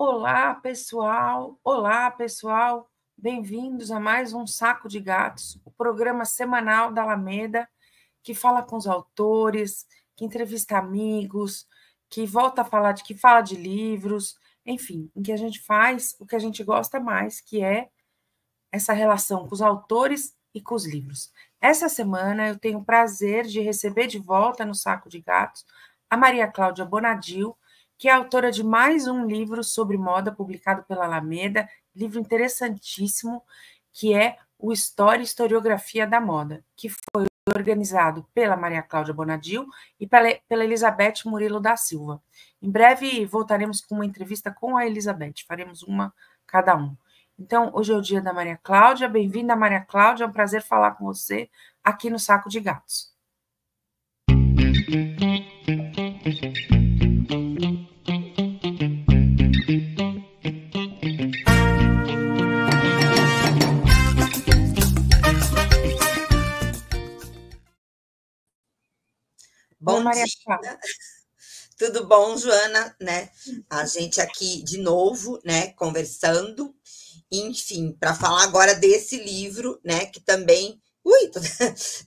Olá, pessoal! Olá, pessoal! Bem-vindos a mais um Saco de Gatos, o programa semanal da Alameda, que fala com os autores, que entrevista amigos, que volta a falar que fala de livros, enfim, em que a gente faz o que a gente gosta mais, que é essa relação com os autores e com os livros. Essa semana eu tenho o prazer de receber de volta no Saco de Gatos a Maria Cláudia Bonadil, que é autora de mais um livro sobre moda publicado pela Alameda, livro interessantíssimo, que é o História e Historiografia da Moda, que foi organizado pela Maria Cláudia Bonadil e pela Elizabeth Murilo da Silva. Em breve voltaremos com uma entrevista com a Elizabeth, faremos uma cada um. Então, hoje é o dia da Maria Cláudia. Bem-vinda, Maria Cláudia. É um prazer falar com você aqui no Saco de Gatos. Bom Maria dia. Tudo bom, Joana, né? A gente aqui de novo, né, conversando, enfim, para falar agora desse livro, né, que também,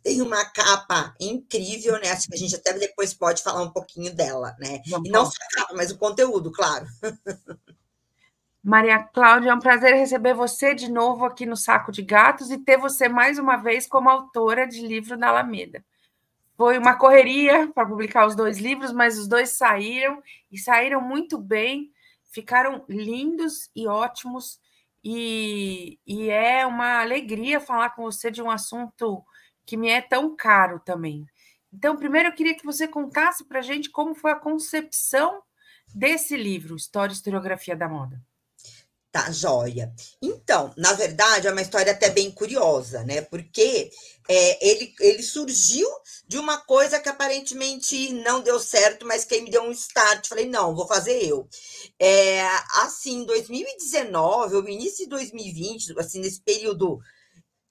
tem uma capa incrível, né? Acho que a gente até depois pode falar um pouquinho dela, né? E não só a capa, mas o conteúdo, claro. Maria Cláudia, é um prazer receber você de novo aqui no Saco de Gatos e ter você mais uma vez como autora de livro da Alameda. Foi uma correria para publicar os dois livros, mas os dois saíram e saíram muito bem, ficaram lindos e ótimos, e é uma alegria falar com você de um assunto que me é tão caro também. Então, primeiro eu queria que você contasse para a gente como foi a concepção desse livro, História e Historiografia da Moda. Tá, joia. Então, na verdade, é uma história até bem curiosa, né? Porque ele surgiu de uma coisa que aparentemente não deu certo, mas que me deu um start. Falei, não, vou fazer eu. Assim, 2019, ou início de 2020, assim, nesse período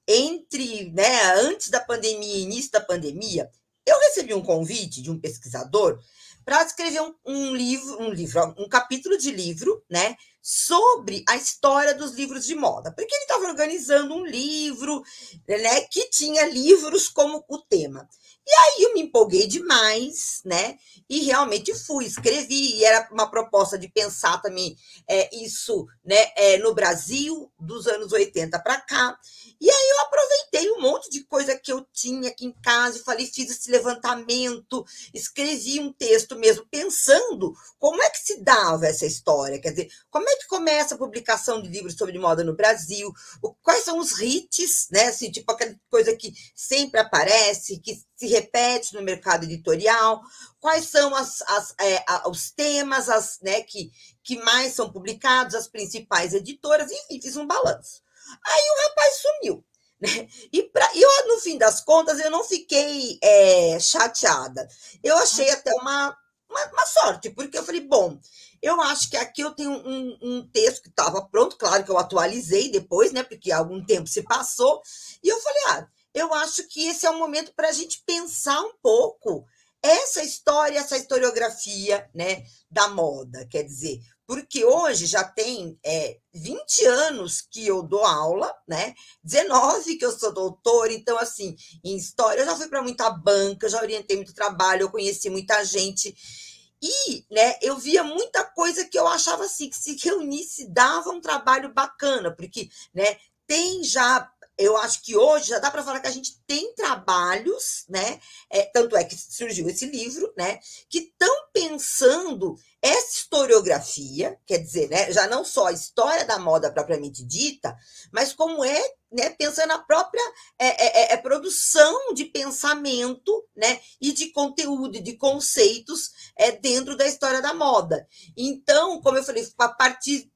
entre, né, antes da pandemia e início da pandemia, eu recebi um convite de um pesquisador para escrever um capítulo de livro, né, sobre a história dos livros de moda, porque ele estava organizando um livro, né, que tinha livros como o tema. E aí eu me empolguei demais, né, e realmente escrevi, e era uma proposta de pensar também isso, né, no Brasil, dos anos 80 para cá. E aí eu aproveitei um monte de coisa que eu tinha aqui em casa e falei, fiz esse levantamento, escrevi um texto mesmo, pensando como é que se dava essa história, quer dizer, como é que começa a publicação de livros sobre moda no Brasil, quais são os hits, né, assim, tipo aquela coisa que sempre aparece, que se repete no mercado editorial, quais são os temas, né, que mais são publicados, as principais editoras, enfim, fiz um balanço. Aí o rapaz sumiu, né? E eu, no fim das contas, eu não fiquei chateada. Eu achei até uma sorte, porque eu falei, bom, eu acho que aqui eu tenho um texto que estava pronto, claro que eu atualizei depois, né? Porque algum tempo se passou, e eu falei, eu acho que esse é o momento para a gente pensar um pouco essa história, essa historiografia, né, da moda, quer dizer, porque hoje já tem 20 anos que eu dou aula, né? 19 que eu sou doutora, então, assim, em história, eu já fui para muita banca, eu já orientei muito trabalho, eu conheci muita gente, e, né, eu via muita coisa que eu achava assim, que se reunisse dava um trabalho bacana, porque, né, tem já. Eu acho que hoje já dá para falar que a gente tem trabalhos, né? Tanto é que surgiu esse livro, né? Que estão pensando essa historiografia, quer dizer, né, já não só a história da moda propriamente dita, mas como né, pensando na própria produção de pensamento, né, e de conteúdo, e de conceitos dentro da história da moda. Então, como eu falei,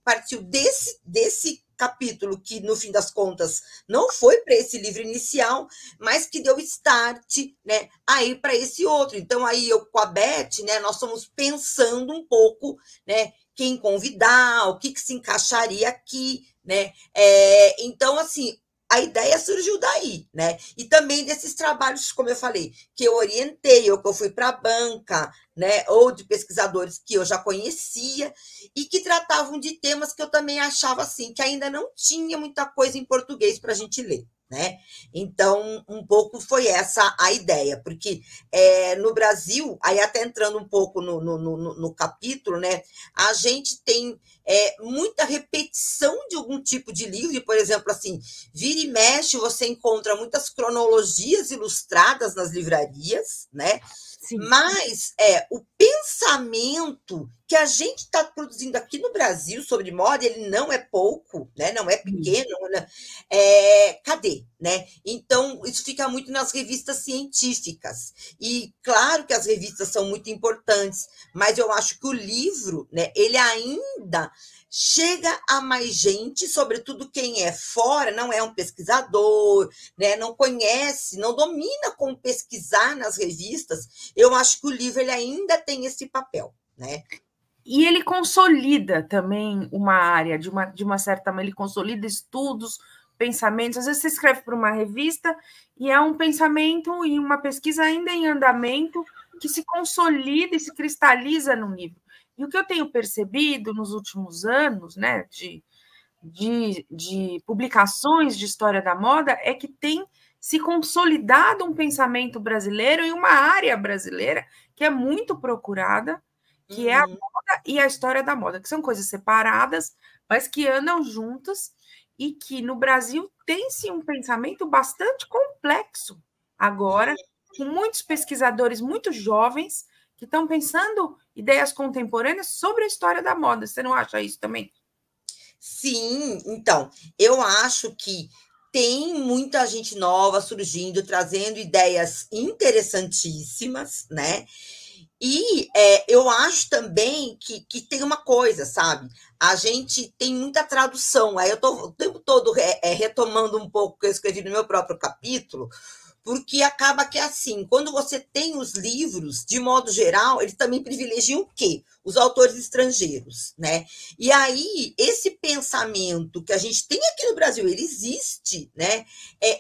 partiu desse capítulo que, no fim das contas, não foi para esse livro inicial, mas que deu start, né, aí para esse outro. Então, aí eu com a Beth, né, nós estamos pensando um pouco, né, quem convidar, o que se encaixaria aqui, né? Então, assim, a ideia surgiu daí, né? E também desses trabalhos, como eu falei, que eu orientei, ou que eu fui para a banca, né? Ou de pesquisadores que eu já conhecia, e que tratavam de temas que eu também achava assim, que ainda não tinha muita coisa em português para a gente ler. Né? Então, um pouco foi essa a ideia, porque no Brasil, aí até entrando um pouco no capítulo, né, a gente tem muita repetição de algum tipo de livro, por exemplo, assim, vira e mexe, você encontra muitas cronologias ilustradas nas livrarias, né? Sim. Mas o pensamento que a gente está produzindo aqui no Brasil sobre moda, ele não é pouco, né? Não é pequeno, né? Cadê? Né? Então, isso fica muito nas revistas científicas. E claro que as revistas são muito importantes, mas eu acho que o livro, né, ele ainda chega a mais gente, sobretudo quem é fora, não é um pesquisador, né, não conhece, não domina como pesquisar nas revistas. Eu acho que o livro ele ainda tem esse papel, né? E ele consolida também uma área, de uma certa maneira, ele consolida estudos, pensamentos. Às vezes você escreve para uma revista e é um pensamento e uma pesquisa ainda em andamento que se consolida e se cristaliza no livro. E o que eu tenho percebido nos últimos anos, né, de publicações de história da moda, é que tem se consolidado um pensamento brasileiro em uma área brasileira que é muito procurada, que é a moda e a história da moda, que são coisas separadas, mas que andam juntas e que no Brasil tem-se um pensamento bastante complexo agora, com muitos pesquisadores muito jovens que estão pensando ideias contemporâneas sobre a história da moda. Você não acha isso também? Sim, então, eu acho que tem muita gente nova surgindo, trazendo ideias interessantíssimas, né? E eu acho também que tem uma coisa, sabe? A gente tem muita tradução. Aí eu estou o tempo todo retomando um pouco o que eu escrevi no meu próprio capítulo, porque acaba que é assim, quando você tem os livros, de modo geral, eles também privilegiam o quê? Os autores estrangeiros, né? E aí, esse pensamento que a gente tem aqui no Brasil, ele existe, né?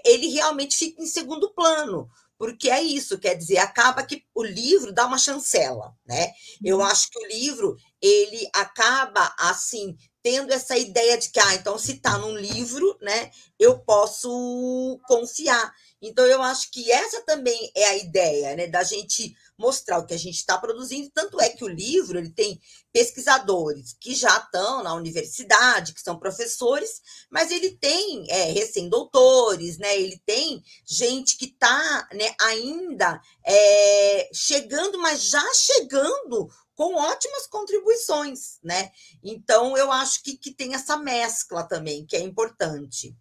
Ele realmente fica em segundo plano, porque é isso, quer dizer, acaba que o livro dá uma chancela, né? Eu acho que o livro, ele acaba, assim, tendo essa ideia de que, então, se está num livro, né, eu posso confiar. Então, eu acho que essa também é a ideia, né, da gente mostrar o que a gente está produzindo. Tanto é que o livro ele tem pesquisadores que já estão na universidade, que são professores, mas ele tem recém-doutores, né, ele tem gente que está, né, ainda chegando, mas já chegando com ótimas contribuições, né? Então, eu acho que tem essa mescla também, que é importante.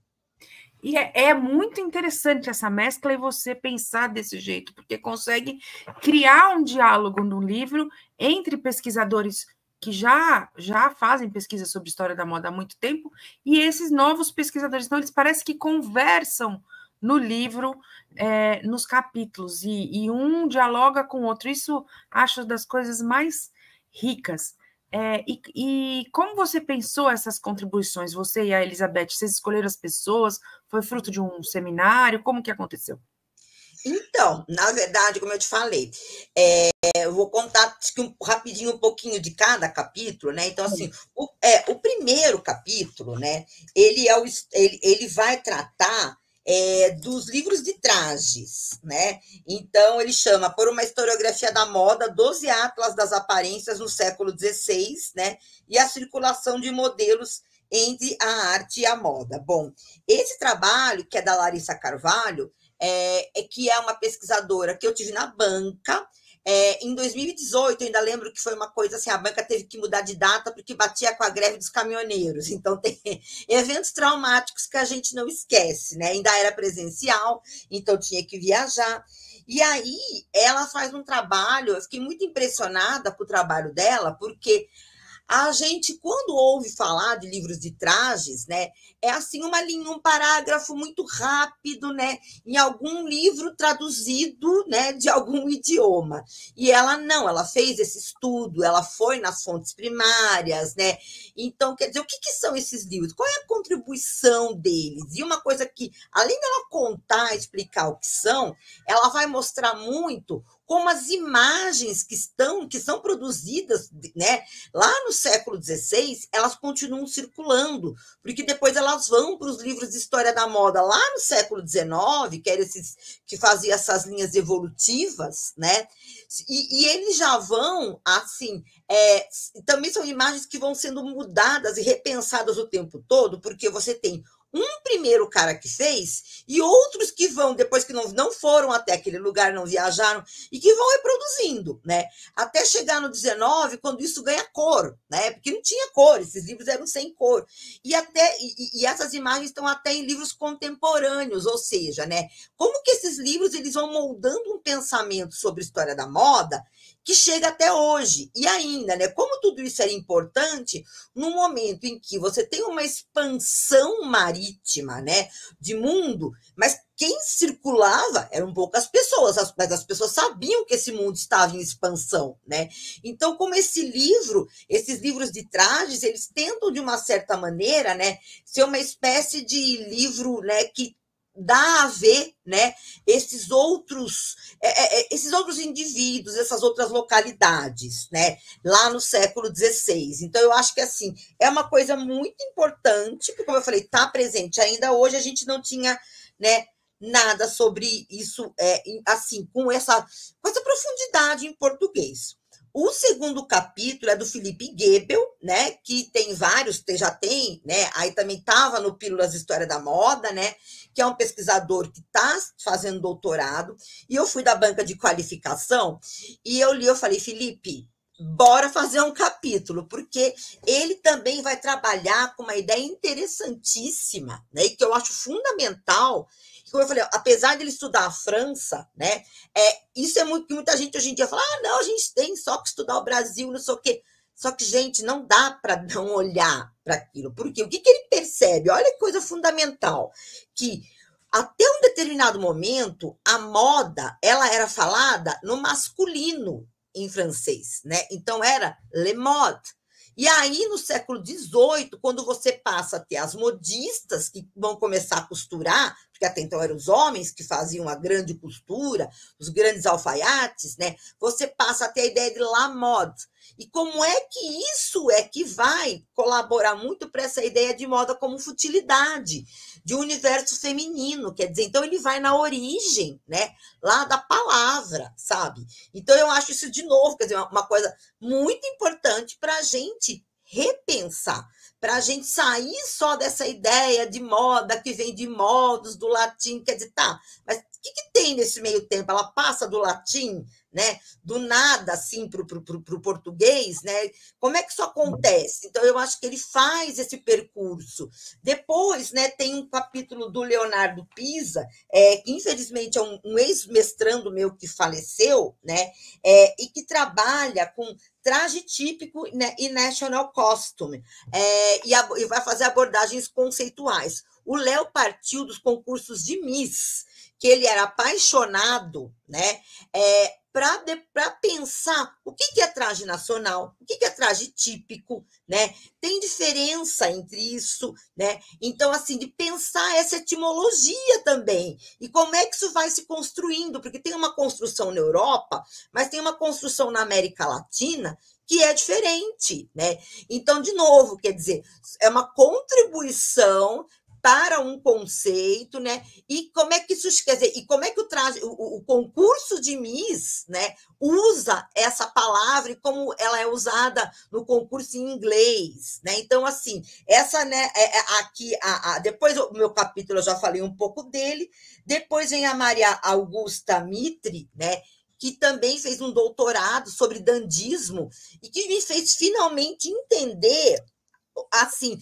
E é muito interessante essa mescla e você pensar desse jeito, porque consegue criar um diálogo no livro entre pesquisadores que já fazem pesquisa sobre história da moda há muito tempo e esses novos pesquisadores. Então, eles parecem que conversam no livro, nos capítulos, e um dialoga com o outro. Isso acho das coisas mais ricas. E como você pensou essas contribuições, você e a Elizabeth? Vocês escolheram as pessoas? Foi fruto de um seminário? Como que aconteceu? Então, na verdade, como eu te falei, eu vou contar rapidinho um pouquinho de cada capítulo, né? Então, assim, o primeiro capítulo, né? Ele vai tratar dos livros de trajes, né? Então, ele chama Por uma Historiografia da Moda, 12 Atlas das Aparências no século XVI, né? E a circulação de modelos entre a arte e a moda. Bom, esse trabalho, que é da Larissa Carvalho, que é uma pesquisadora que eu tive na banca. Em 2018, eu ainda lembro que foi uma coisa assim, a banca teve que mudar de data porque batia com a greve dos caminhoneiros. Então, tem eventos traumáticos que a gente não esquece, né? Ainda era presencial, então tinha que viajar. E aí, ela faz um trabalho, eu fiquei muito impressionada com o trabalho dela, porque A gente, quando ouve falar de livros de trajes, né, é assim uma linha, um parágrafo muito rápido, né, em algum livro traduzido, né, de algum idioma. E ela não, ela fez esse estudo, ela foi nas fontes primárias, né? Então, quer dizer, o que são esses livros? Qual é a contribuição deles? E uma coisa que, além dela contar, explicar o que são, ela vai mostrar muito como as imagens que são produzidas, né, lá no século XVI, elas continuam circulando, porque depois elas vão para os livros de história da moda lá no século XIX, que eram esses que faziam essas linhas evolutivas, né? E eles já vão, assim, também são imagens que vão sendo mudadas e repensadas o tempo todo, porque você tem um primeiro cara que fez e outros que vão, depois que não foram até aquele lugar, não viajaram, e que vão reproduzindo, né? Até chegar no 19, quando isso ganha cor, né? Porque não tinha cor, esses livros eram sem cor. E essas imagens estão até em livros contemporâneos, ou seja, né? Como que esses livros eles vão moldando um pensamento sobre a história da moda que chega até hoje. E ainda, né? Como tudo isso era importante no momento em que você tem uma expansão marítima, né, de mundo, mas quem circulava eram poucas pessoas, mas as pessoas sabiam que esse mundo estava em expansão, né? Então, como esses livros de trajes, eles tentam de uma certa maneira, né, ser uma espécie de livro, né, que dá a ver, né, esses outros indivíduos, essas outras localidades, né, lá no século XVI. Então, eu acho que, assim, é uma coisa muito importante, porque, como eu falei, está presente ainda hoje, a gente não tinha, né, nada sobre isso, assim, com essa profundidade em português. O segundo capítulo é do Felipe Goebel, né, que tem vários, já tem, né, aí também estava no Pílulas de História da Moda, né, que é um pesquisador que está fazendo doutorado, e eu fui da banca de qualificação, e eu falei, Felipe, bora fazer um capítulo, porque ele também vai trabalhar com uma ideia interessantíssima, né, e que eu acho fundamental. Como eu falei, apesar de ele estudar a França, né, isso é muito que muita gente hoje em dia fala, não, a gente tem só que estudar o Brasil, não sei o quê. Só que, gente, não dá para não olhar para aquilo. Porque o que ele percebe? Olha que coisa fundamental, que até um determinado momento, a moda ela era falada no masculino em francês, né? Então era le mode. E aí, no século XVIII, quando você passa a ter as modistas que vão começar a costurar, porque até então eram os homens que faziam a grande costura, os grandes alfaiates, né? Você passa a ter a ideia de la mode. E como é que isso é que vai colaborar muito para essa ideia de moda como futilidade, de universo feminino, quer dizer, então ele vai na origem, né, lá da palavra, sabe? Então eu acho isso, de novo, quer dizer, uma coisa muito importante para a gente repensar, para a gente sair só dessa ideia de moda que vem de modos, do latim, quer dizer, tá, mas o que tem nesse meio tempo? Ela passa do latim, né, do nada, assim, para o português, né? Como é que isso acontece? Então, eu acho que ele faz esse percurso. Depois, né, tem um capítulo do Leonardo Pisa, que infelizmente é um ex-mestrando meu que faleceu, né, e que trabalha com traje típico, né, e national costume, e vai fazer abordagens conceituais. O Léo partiu dos concursos de Miss, que ele era apaixonado, né, para pensar o que é traje nacional, o que é traje típico, né? Tem diferença entre isso, né? Então, assim, de pensar essa etimologia também, e como é que isso vai se construindo, porque tem uma construção na Europa, mas tem uma construção na América Latina que é diferente, né? Então, de novo, quer dizer, é uma contribuição para um conceito, né? E como é que isso, quer dizer, e como é que o concurso de Miss, né, usa essa palavra e como ela é usada no concurso em inglês, né? Então, assim, essa, né, aqui, depois o meu capítulo eu já falei um pouco dele, depois vem a Maria Augusta Mitre, né, que também fez um doutorado sobre dandismo e que me fez finalmente entender, assim,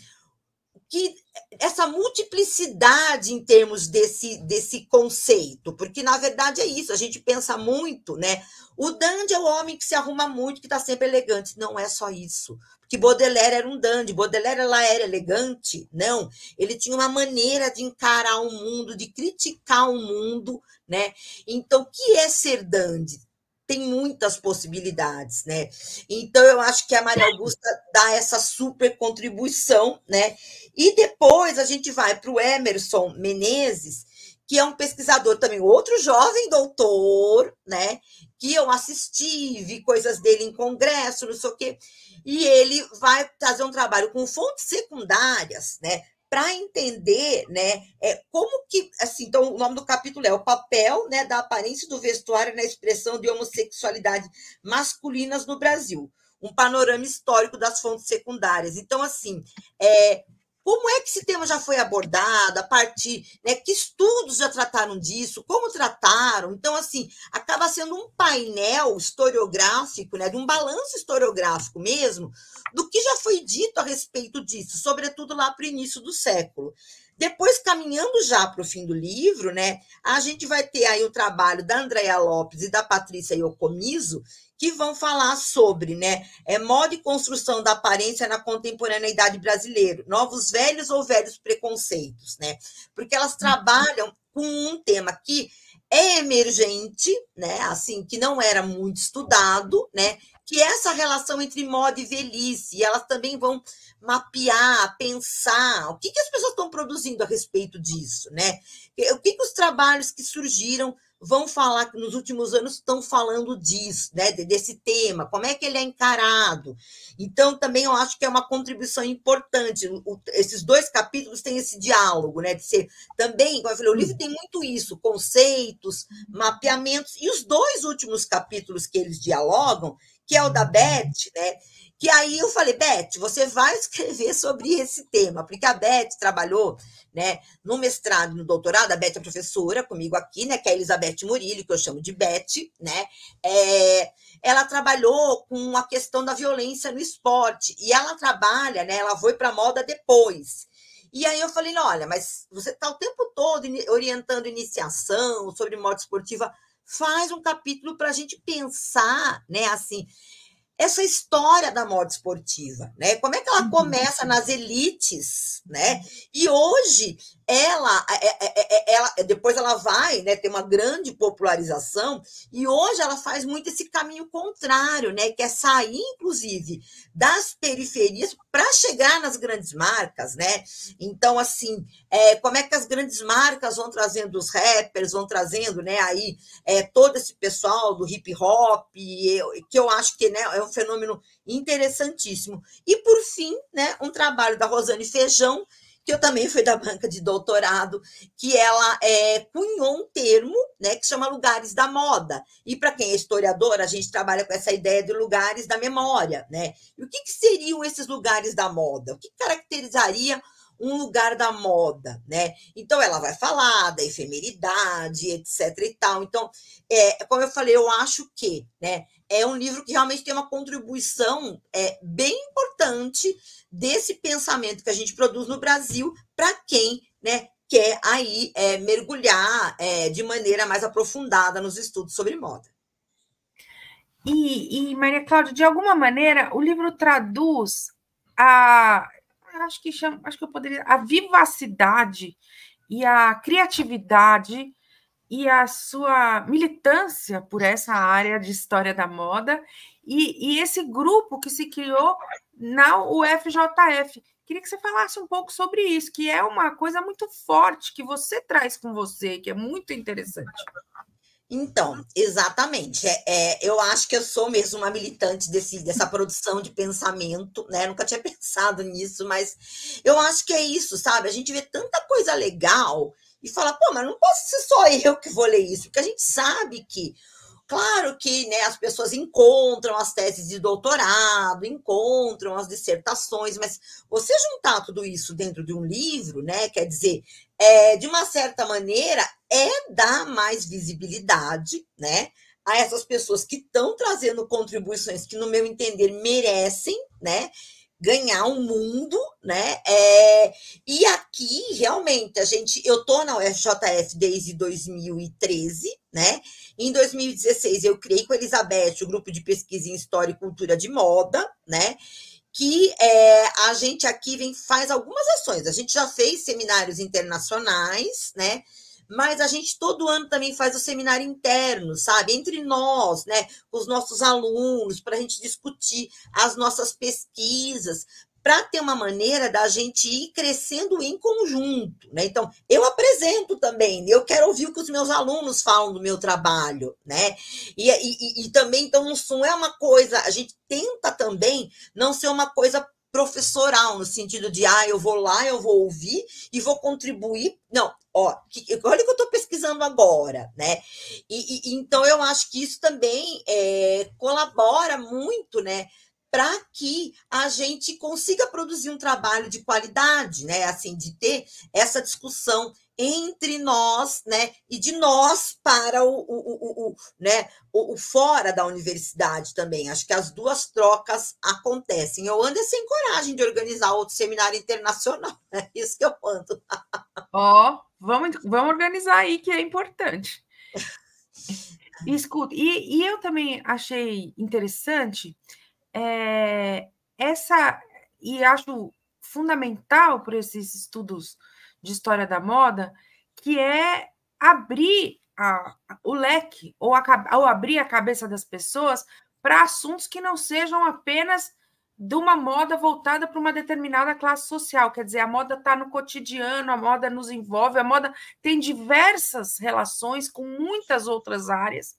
que essa multiplicidade em termos desse conceito, porque na verdade é isso, a gente pensa muito, né? O dandy é o homem que se arruma muito, que está sempre elegante. Não é só isso. Porque Baudelaire era um dandy, Baudelaire ela era elegante. Não, ele tinha uma maneira de encarar o mundo, de criticar o mundo, né? Então, o que é ser dandy? Tem muitas possibilidades, né? Então, eu acho que a Maria Augusta dá essa super contribuição, né? E depois a gente vai para o Emerson Menezes, que é um pesquisador também, outro jovem doutor, né? Que eu assisti, vi coisas dele em congresso, não sei o quê, e ele vai fazer um trabalho com fontes secundárias, né? Para entender, né, como que, assim, então o nome do capítulo é o papel, né, da aparência do vestuário na expressão de homossexualidade masculinas no Brasil, um panorama histórico das fontes secundárias. Então, assim, como é que esse tema já foi abordado, a partir, né, que estudos já trataram disso, como trataram? Então, assim, acaba sendo um painel historiográfico, né, de um balanço historiográfico mesmo, do que já foi dito a respeito disso, sobretudo lá para o início do século. Depois, caminhando já para o fim do livro, né, a gente vai ter aí o trabalho da Andréa Lopes e da Patrícia Iocomiso, que vão falar sobre, né, modo e construção da aparência na contemporaneidade brasileira, novos velhos ou velhos preconceitos, né? Porque elas trabalham com um tema que é emergente, né, assim, que não era muito estudado, né, que é essa relação entre moda e velhice, e elas também vão mapear, pensar o que as pessoas estão produzindo a respeito disso, né? O que os trabalhos que surgiram vão falar, que nos últimos anos estão falando disso, né, desse tema, como é que ele é encarado. Então, também eu acho que é uma contribuição importante. Esses dois capítulos têm esse diálogo, né, de ser também, como eu falei, o livro tem muito isso, conceitos, mapeamentos, e os dois últimos capítulos que eles dialogam, que é o da Beth, né, que aí eu falei, Beth, você vai escrever sobre esse tema, porque a Beth trabalhou, né, no mestrado e no doutorado, a Beth é professora comigo aqui, né, que é a Elizabeth Murillo, que eu chamo de Beth, né, ela trabalhou com a questão da violência no esporte, e ela trabalha, né, ela foi para a moda depois. E aí eu falei, olha, mas você está o tempo todo orientando iniciação sobre moda esportiva, faz um capítulo para a gente pensar, né, assim, essa história da moda esportiva, né? Como é que ela começa nas elites, né? E hoje ela depois ela vai, né, ter uma grande popularização, e hoje ela faz muito esse caminho contrário, né, que é sair inclusive das periferias para chegar nas grandes marcas, né? Então, assim, como é que as grandes marcas vão trazendo os rappers, vão trazendo, né, aí todo esse pessoal do hip hop, que eu acho que, né, é um fenômeno interessantíssimo. E por fim, né, um trabalho da Rosane Feijão, que eu também fui da banca de doutorado, que ela cunhou um termo, né, que chama lugares da moda. E para quem é historiador, a gente trabalha com essa ideia de lugares da memória, né? E o que seriam esses lugares da moda? O que caracterizaria um lugar da moda, né? Então ela vai falar da efemeridade, etc e tal. Então, como eu falei, eu acho que, né, é um livro que realmente tem uma contribuição bem importante desse pensamento que a gente produz no Brasil para quem, né, quer aí mergulhar de maneira mais aprofundada nos estudos sobre moda. E Maria Cláudia, de alguma maneira, o livro traduz acho que eu poderia, a vivacidade e a criatividade e a sua militância por essa área de história da moda e esse grupo que se criou na UFJF. Queria que você falasse um pouco sobre isso, que é uma coisa muito forte que você traz com você, que é muito interessante. Então, exatamente. Eu acho que eu sou mesmo uma militante dessa produção de pensamento, né? Nunca tinha pensado nisso, mas eu acho que é isso, sabe? A gente vê tanta coisa legal e fala, pô, mas não posso ser só eu que vou ler isso, porque a gente sabe que, claro que, né, as pessoas encontram as teses de doutorado, encontram as dissertações, mas você juntar tudo isso dentro de um livro, né, quer dizer, de uma certa maneira, dar mais visibilidade, né, a essas pessoas que estão trazendo contribuições que, no meu entender, merecem, né, ganhar o mundo, né? E aqui, realmente, eu tô na UFJF desde 2013, né? Em 2016, eu criei com a Elizabeth o grupo de pesquisa em História e Cultura de Moda, né? Que a gente aqui faz algumas ações. A gente já fez seminários internacionais, né? Mas a gente todo ano também faz o seminário interno, sabe? Entre nós, né? Os nossos alunos, para a gente discutir as nossas pesquisas, para ter uma maneira da gente ir crescendo em conjunto, né? Então, eu apresento também, eu quero ouvir o que os meus alunos falam do meu trabalho, né? E também, então, não é uma coisa, a gente tenta também não ser uma coisa professoral, no sentido de, eu vou lá, eu vou ouvir e vou contribuir. Não, olha o que eu estou pesquisando agora, né? Então, eu acho que isso também colabora muito, né? Para que a gente consiga produzir um trabalho de qualidade, né? Assim, de ter essa discussão entre nós, né? E de nós para né? O fora da universidade também. Acho que as duas trocas acontecem. Eu ando sem coragem de organizar outro seminário internacional. É isso que eu ando. Vamos organizar aí, que é importante. Escuta, e eu também achei interessante e acho fundamental para esses estudos de história da moda, que é abrir o leque, ou abrir a cabeça das pessoas para assuntos que não sejam apenas de uma moda voltada para uma determinada classe social. Quer dizer, a moda está no cotidiano, a moda nos envolve, a moda tem diversas relações com muitas outras áreas,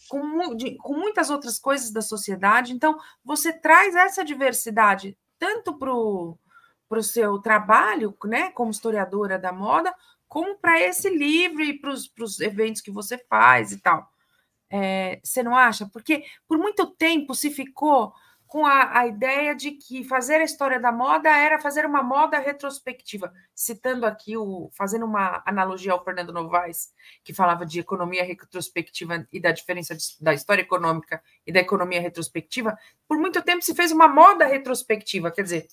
com muitas outras coisas da sociedade. Então, você traz essa diversidade tanto para o seu trabalho, né, como historiadora da moda, como para esse livro e para os eventos que você faz e tal. Você não acha? Porque por muito tempo se ficou com a ideia de que fazer a história da moda era fazer uma moda retrospectiva, citando aqui, fazendo uma analogia ao Fernando Novaes, que falava de economia retrospectiva e da diferença da história econômica e da economia retrospectiva. Por muito tempo se fez uma moda retrospectiva, quer dizer,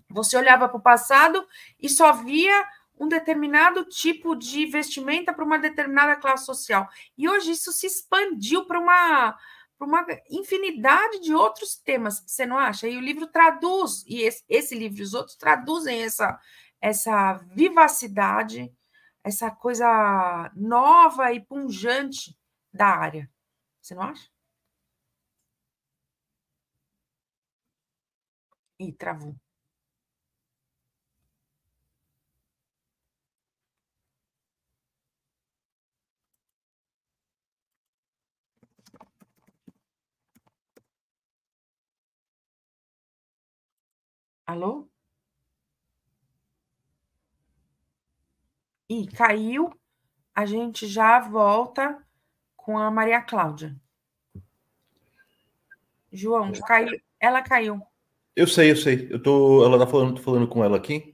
você olhava para o passado e só via um determinado tipo de vestimenta para uma determinada classe social. E hoje isso se expandiu para uma infinidade de outros temas, você não acha? E o livro traduz, e esse livro e os outros traduzem essa vivacidade, essa coisa nova e pungente da área. Você não acha? Ih, travou. Alô? Ih, caiu. A gente já volta com a Maria Cláudia. João, caiu. Ela caiu. Eu sei. Ela tá falando, tô falando com ela aqui.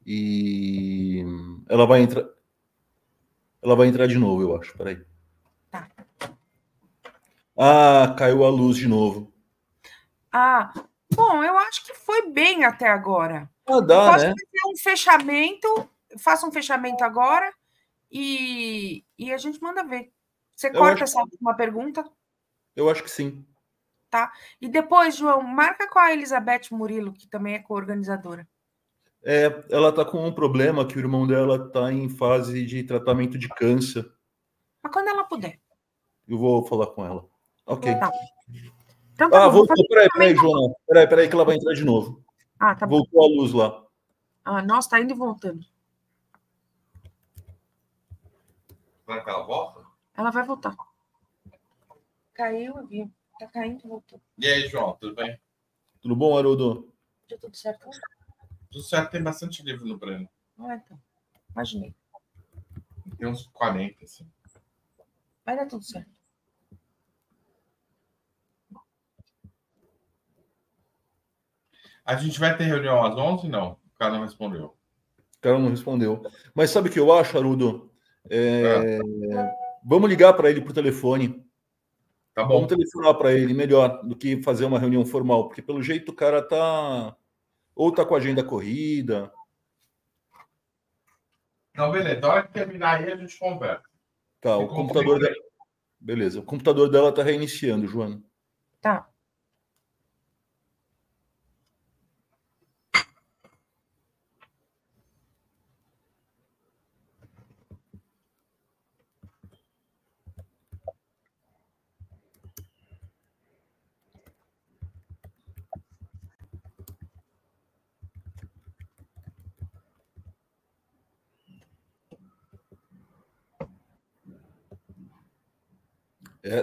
E ela vai entrar. Ela vai entrar de novo, eu acho. Peraí. Tá. Caiu a luz de novo. Bom, eu acho que foi bem até agora. Dá, Posso né? fazer um fechamento? Faça um fechamento agora e a gente manda ver. Você corta essa última pergunta? Eu acho que sim. Tá. E depois, João, marca com a Elizabeth Murilo, que também é coorganizadora. Ela tá com um problema que o irmão dela tá em fase de tratamento de câncer. Mas quando ela puder. Eu vou falar com ela. Ok. Tá. Então, tá bom, voltou. Peraí, João. Peraí que ela vai entrar de novo. Tá voltou bom. A luz lá. Nossa, tá indo e voltando. Será que ela volta? Ela vai voltar. Caiu, eu vi. Tá caindo e voltou. E aí, João, tudo bem? Tudo bom, Haroldo? Deu tudo certo? Tudo certo, tem bastante livro no Breno. Não é, então. Imaginei. Tem uns 40, assim. Vai dar tudo certo. A gente vai ter reunião às 11? Não. O cara não respondeu. O cara não respondeu. Mas sabe o que eu acho, Haroldo? Vamos ligar para ele por telefone. Tá bom. Vamos telefonar para ele, melhor do que fazer uma reunião formal, porque pelo jeito o cara tá Ou tá com a agenda corrida. Não, beleza. Na hora que terminar aí, a gente conversa. Tá, o computador dela... Beleza, o computador dela tá reiniciando, Joana. Tá.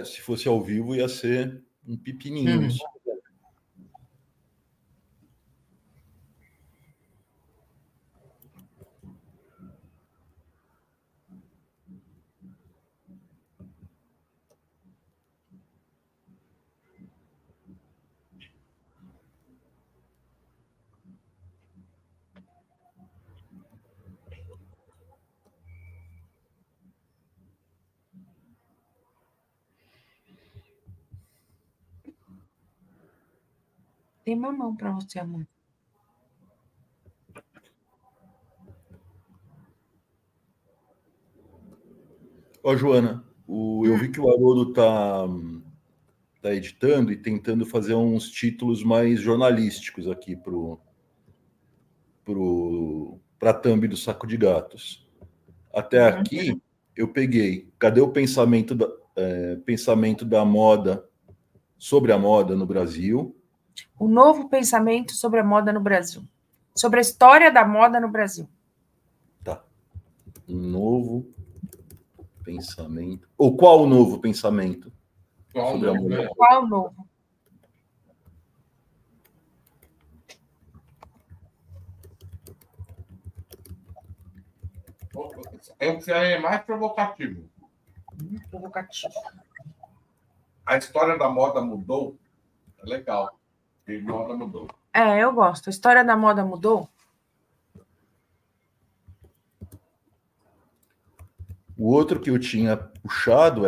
Se fosse ao vivo, ia ser um pepininho isso. Tem mamão para você, amor. Ó, Joana, eu vi que o Haroldo tá editando e tentando fazer uns títulos mais jornalísticos aqui para a thumb do Saco de Gatos. Até aqui, eu peguei. Cadê o pensamento da moda, sobre a moda no Brasil? O novo pensamento sobre a moda no Brasil. Sobre a história da moda no Brasil. Tá. Um novo pensamento. Ou qual o novo pensamento? Qual sobre a moda? Qual o novo? Eu seria mais provocativo. Provocativo. A história da moda mudou. É legal. A moda mudou. Eu gosto. A história da moda mudou? O outro que eu tinha puxado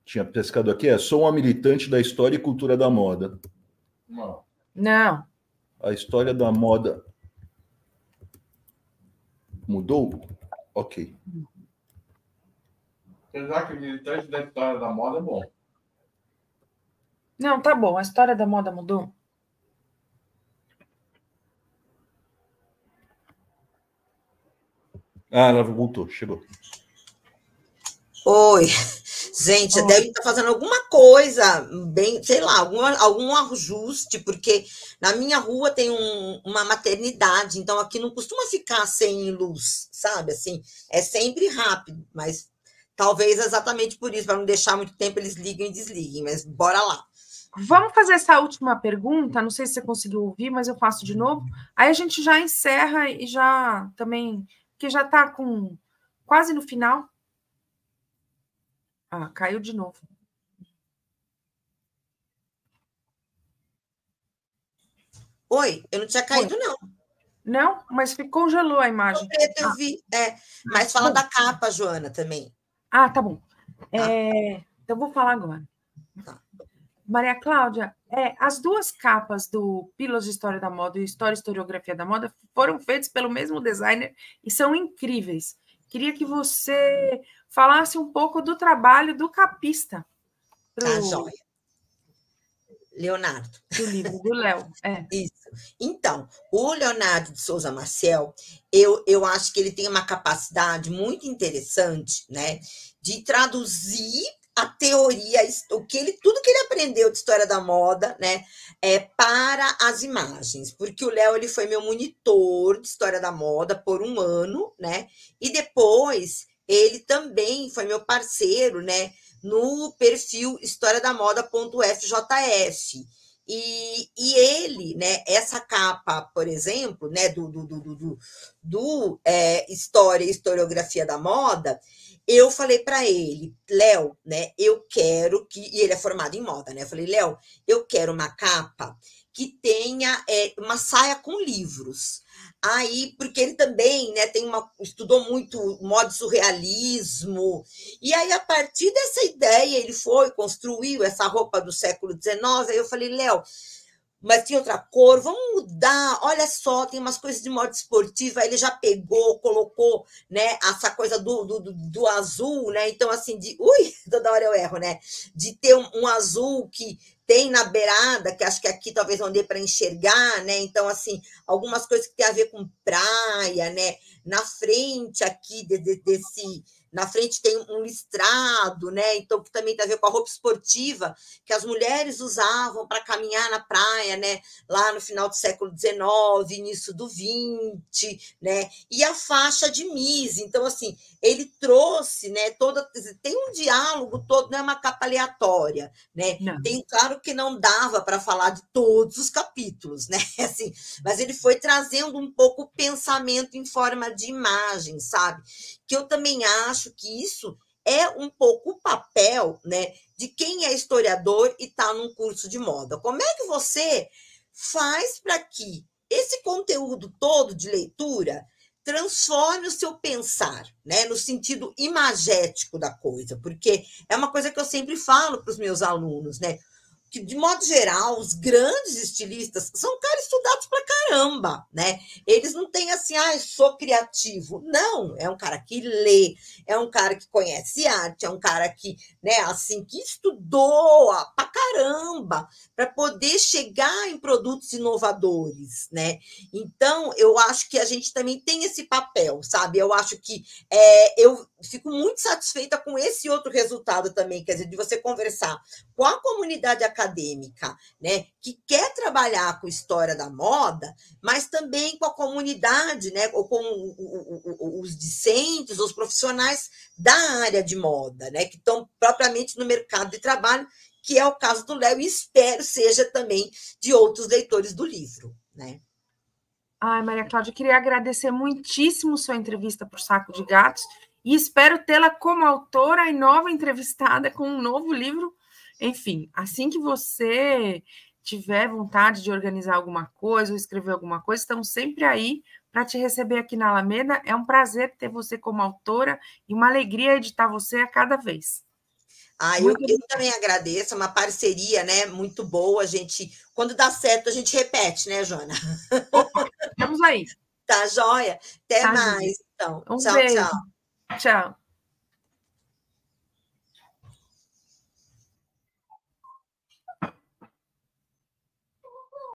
tinha pescado aqui, sou uma militante da história e cultura da moda. Não. A história da moda mudou? Ok. Apesar que militante da história da moda é bom. Não, tá bom. A história da moda mudou? Ela voltou, chegou. Oi, gente, você deve estar fazendo alguma coisa, bem, sei lá, algum ajuste, porque na minha rua tem uma maternidade, então aqui não costuma ficar sem luz, sabe? Assim, é sempre rápido, mas talvez exatamente por isso, para não deixar muito tempo, eles ligam e desliguem, mas bora lá. Vamos fazer essa última pergunta, não sei se você conseguiu ouvir, mas eu faço de novo. Aí a gente já encerra e já também, porque já está quase no final. Caiu de novo. Oi, eu não tinha caído, não. Não, mas congelou a imagem. Eu vi, mas fala da capa, Joana, também. Tá bom. Então, vou falar agora. Tá. Maria Cláudia, as duas capas do Pílulas de História da Moda e História e Historiografia da Moda foram feitas pelo mesmo designer e são incríveis. Queria que você falasse um pouco do trabalho do capista. Tá, joia. Leonardo. Do livro do Léo. Isso. Então, o Leonardo de Souza Maciel, eu acho que ele tem uma capacidade muito interessante, né, de traduzir a teoria, tudo que ele aprendeu de história da moda, né, para as imagens, porque o Léo ele foi meu monitor de história da moda por um ano, né, e depois ele também foi meu parceiro, né, no perfil historiadamoda.fjf. E ele, né, essa capa, por exemplo, né, do História e Historiografia da Moda, eu falei para ele, Léo, né, eu quero que... E ele é formado em moda, né? Eu falei, Léo, eu quero uma capa que tenha uma saia com livros. Aí, porque ele também, né, estudou muito moda surrealismo, e aí, a partir dessa ideia, ele construiu essa roupa do século XIX, aí eu falei, Léo, mas tem outra cor, vamos mudar, olha só, tem umas coisas de moda esportiva, ele já pegou, colocou, né, essa coisa do azul, né, então assim, toda hora eu erro, né, de ter um azul que tem na beirada, que acho que aqui talvez não dê para enxergar, né, então assim, algumas coisas que tem a ver com praia, né, na frente aqui na frente tem um listrado, né? Então, que também tem a ver com a roupa esportiva que as mulheres usavam para caminhar na praia, né? Lá no final do século XIX, início do XX, né? E a faixa de Mise. Então, assim, ele trouxe, né? Tem um diálogo todo, não é uma capa aleatória, né? Não. Tem, claro que não dava para falar de todos os capítulos, né? Assim, mas ele foi trazendo um pouco o pensamento em forma de imagem, sabe? Que eu também acho que isso é um pouco o papel, né, de quem é historiador e está num curso de moda. Como é que você faz para que esse conteúdo todo de leitura transforme o seu pensar, né, no sentido imagético da coisa? Porque é uma coisa que eu sempre falo para os meus alunos, né? Que, de modo geral, os grandes estilistas são caras estudados pra caramba, né? Eles não têm assim, sou criativo. Não, é um cara que lê, é um cara que conhece arte, é um cara que, né, assim, que estudou pra caramba para poder chegar em produtos inovadores, né? Então, eu acho que a gente também tem esse papel, sabe? Eu acho que eu fico muito satisfeita com esse outro resultado também, quer dizer, de você conversar com a comunidade acadêmica, né, que quer trabalhar com história da moda, mas também com a comunidade, né, ou com os discentes, os profissionais da área de moda, né, que estão propriamente no mercado de trabalho, que é o caso do Léo, e espero seja também de outros leitores do livro, né? Ai, Maria Cláudia, eu queria agradecer muitíssimo sua entrevista para o Saco de Gatos e espero tê-la como autora e nova entrevistada com um novo livro. Enfim, assim que você tiver vontade de organizar alguma coisa ou escrever alguma coisa, estamos sempre aí para te receber aqui na Alameda. É um prazer ter você como autora e uma alegria editar você a cada vez. Eu também agradeço, é uma parceria, né, muito boa. A gente, quando dá certo, a gente repete, né, Joana? Opa, vamos aí. Tá joia? Até Tá, mais, Júlia. então. Um Tchau, beijo. tchau. Tchau.